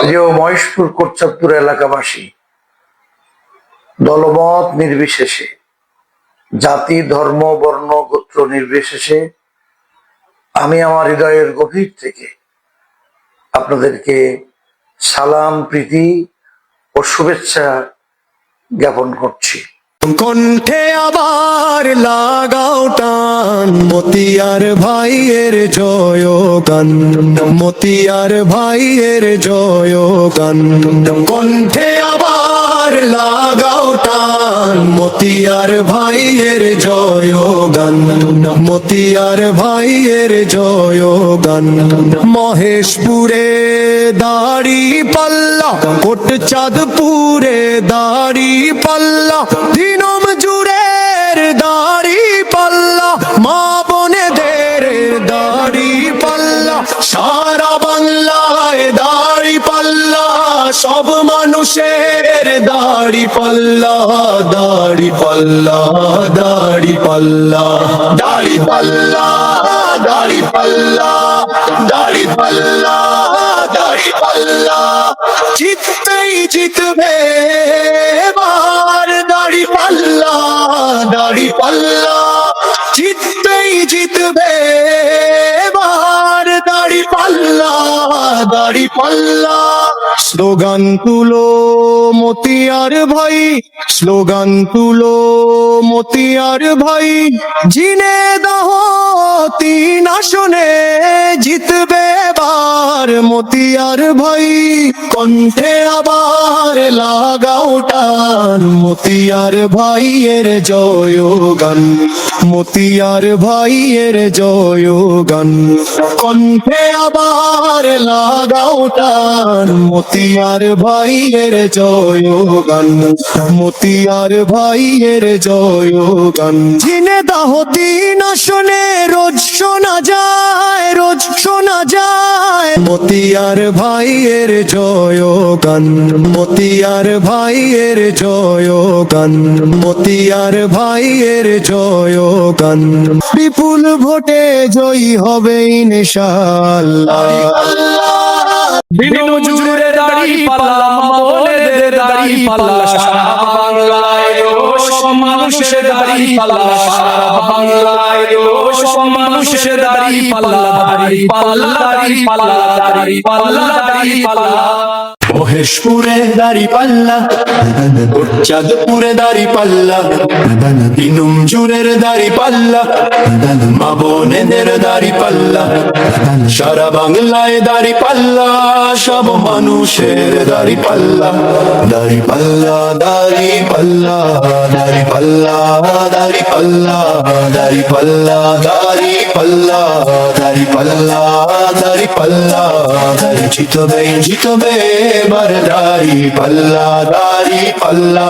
প্রিয় মহেশপুর কোটচাঁদপুর এলাকাবাসী, দলমত নির্বিশেষে, জাতি ধর্ম বর্ণ গোত্র নির্বিশেষে আমি আমার হৃদয়ের গভীর থেকে আপনাদেরকে সালাম, প্রীতি ও শুভেচ্ছা জ্ঞাপন করছি। কণ্ঠে আবার লাগাও টান, মতিয়ার ভাইয়ের জয় গান, মতিয়ার ভাইয়ের জয় গান। কণ্ঠে আবার লাগাও টান, মতিয়ার ভাইয়ের জয় গান, মতিয়ার ভাইয়ের জয় গান। মহেশপুরে দাড়ি পাল্লা, কোটচাঁদপুরে দাড়ি পাল্লা, দিনম জুড়ের দাড়ি পাল্লা, মা বোনেদের দাড়ি পাল্লা, সারা বাংলায় দাড়ি পাল্লা, সব মানুষের দাড়ি পাল্লা, দাড়ি পাল্লা, দাড়ি পাল্লা, দাড়ি পাল্লা, দাড়ি পাল্লা, দাড়ি পাল্লা, দাড়ি পাল্লা। জিততেই জিতবে এবার দাড়ি পাল্লা, দাড়ি পাল্লা, জিততেই জিতবে এবার দাড়ি পাল্লা, দাড়ি পাল্লা। স্লোগান তুলো মতিয়ার ভাই, স্লোগান তুলো মতিয়ার ভাই, ঝিনাইদহ 3 আসনে জিতবে এবার মতিয়ার ভাই। কণ্ঠে আবার লাগাও টান, মতিয়ার ভাইয়ের জয় গান, মতিয়ার ভাইয়ের জয় গান। কণ্ঠে আবার লাগাও টান, মতিয়ার ভাইয়ের জয় গান, মতিয়ার ভাইয়ের জয় গান। ঝিনাইদহ 3 আসনে রোজ শোনা যায়, রোজ শোনা যায় মতিয়ার ভাইয়ের জয় গান, মতিয়ার ভাইয়ের জয় গান, মতিয়ার ভাইয়ের জয় গান। বিপুল ভোটে জয়ী হবে ইনশাআল্লাহ। দিনম জুড়ে দাড়ি পাল্লা, বোনেদের দাড়ি পাল্লা, সারা বাংলায় সব মানুষের দাড়ি পাল্লা, সারা বাংলায় সব মানুষের দাড়ি পাল্লা, দাড়ি পাল্লা, দাড়ি পাল্লা, দাড়ি পাল্লা, দাড়ি পাল্লা। মহেশপুরে দাড়ি পাল্লা, কোটচাঁদপুরে দাড়ি পাল্লা, দিনুম জুড়ের দাড়ি পাল্লা, মা বোনেদের দাড়ি পাল্লা, সারা বাংলায় দাড়ি পাল্লা, সব মানুষের দাড়ি পাল্লা, দাড়ি পাল্লা, দাড়ি পাল্লা, দাড়ি পাল্লা, দাড়ি পাল্লা, দাড়ি পাল্লা, দাড়ি পাল্লা, দাড়ি পাল্লা, দাড়ি পাল্লা। জিতবে জিতবে এবার দাড়ি পাল্লা, দাড়ি পাল্লা।